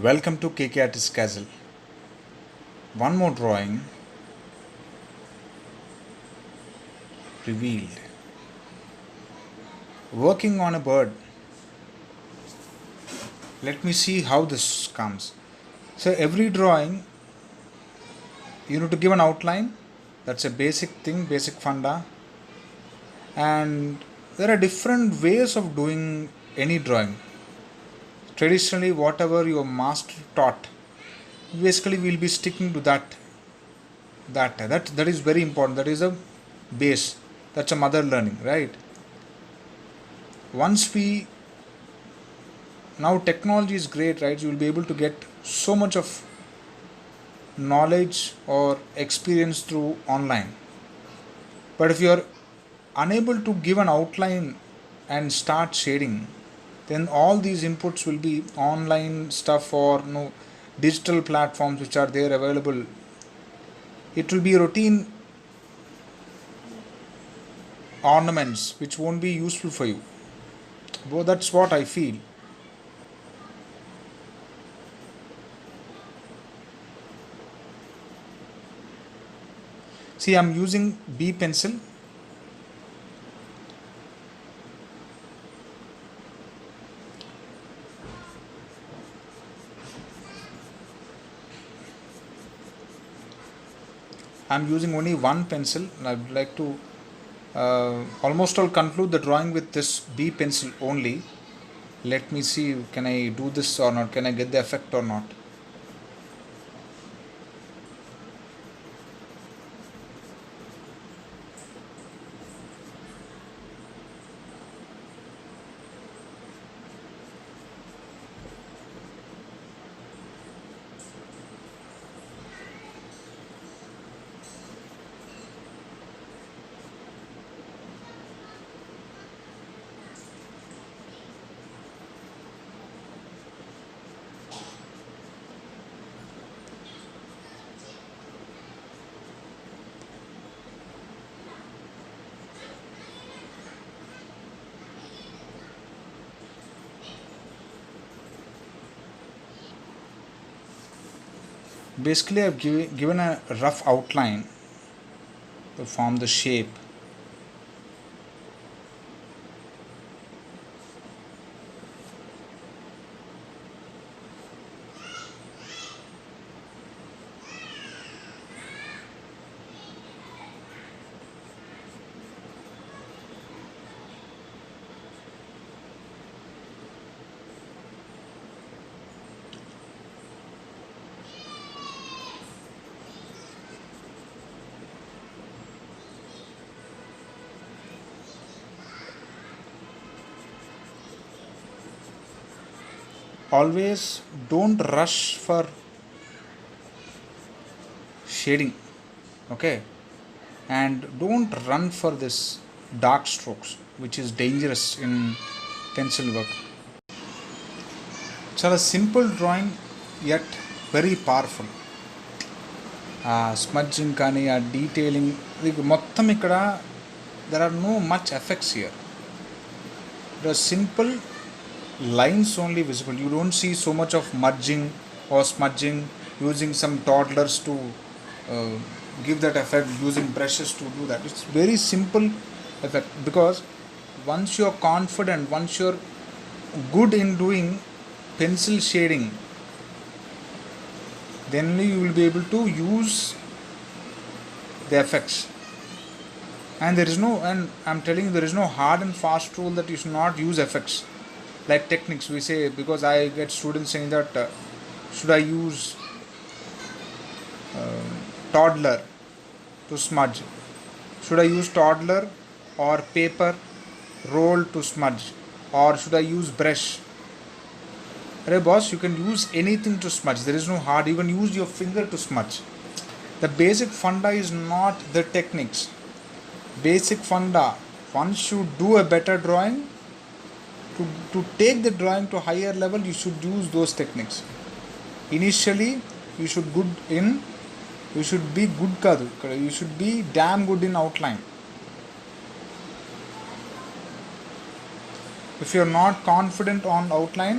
Welcome to KK Artist Castle. One more drawing revealed. Working on a bird. Let me see how this comes. So every drawing you need to give an outline. That's a basic thing, basic funda. And there are different ways of doing any drawing. Traditionally, whatever your master taught, basically we'll be sticking to that is very important. That is a base. That's a mother learning, right? Once we now technology is great, right? You will be able to get so much of knowledge or experience through online. But if you are unable to give an outline and start shading, then all these inputs will be online stuff or digital platforms which are there available. It will be routine ornaments which won't be useful for you. Well, that's what I feel. See, I'm using B pencil. I'm using only one pencil. I would like to almost all conclude the drawing with this B pencil only. Let me see, can I do this or not? Can I get the effect or not? Basically, I've given a rough outline to form the shape. Always don't rush for shading, okay? And don't run for this dark strokes, which is dangerous in pencil work. It's a simple drawing, yet very powerful. Smudging కానీ ఆ detailing ఇది మొత్తం ఇక్కడ there are no much effects here. The simple lines only visible. You don't see so much of merging or smudging, using some toddlers to uh, give that effect, using brushes to do that. It's very simple effect, because once you're confident, once you're good in doing pencil shading, then you will be able to use the effects. And I'm telling you, there is no hard and fast rule that you should not use effects. Like techniques, we say, because I get students saying that should I use toddler to smudge, should I use toddler or paper roll to smudge, or should I use brush? Hey boss, you can use anything to smudge. There is no hard. You can use your finger to smudge. The basic funda is not the techniques. Basic funda, once you do a better drawing, to take the drawing to higher level, you should use those techniques. Initially you should be good kadu, you should be damn good in outline. If you are not confident on outline,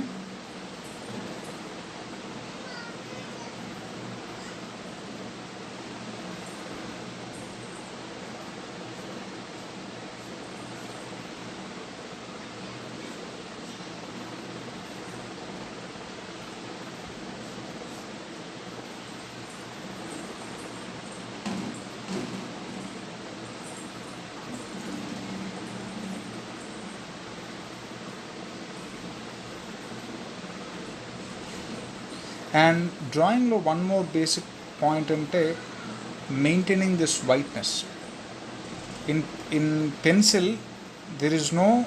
And drawing one more basic point ante maintaining this whiteness. In pencil there is no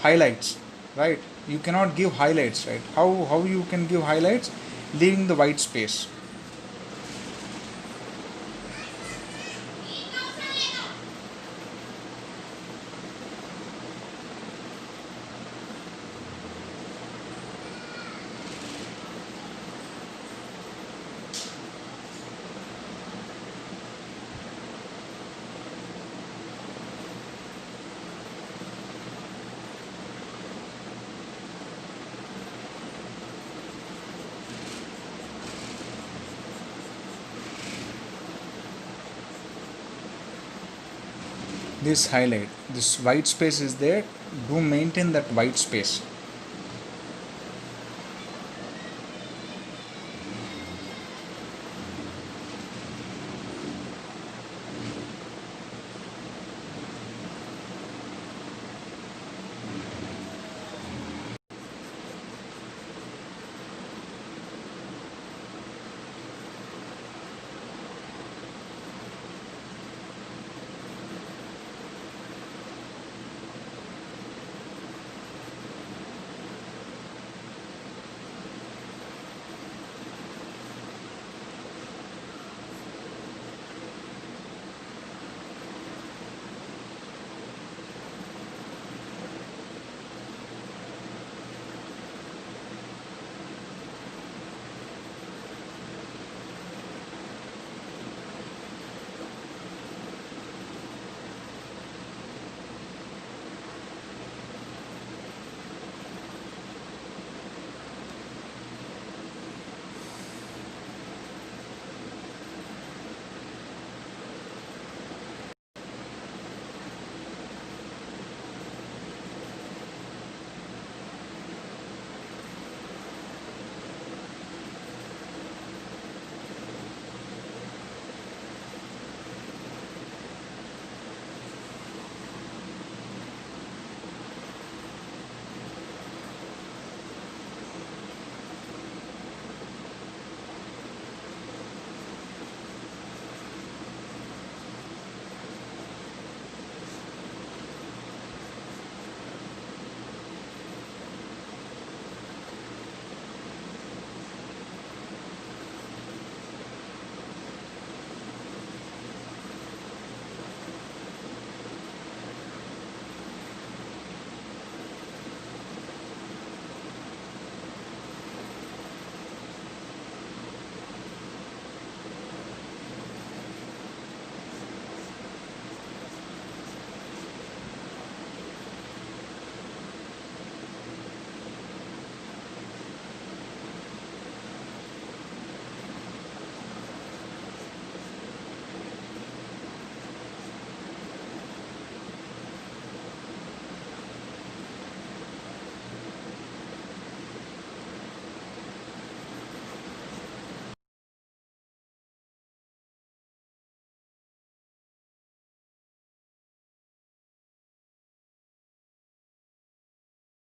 highlights, right? You cannot give highlights, right? How you can give highlights? Leaving the white space. This highlight, this white space is there, do maintain that white space.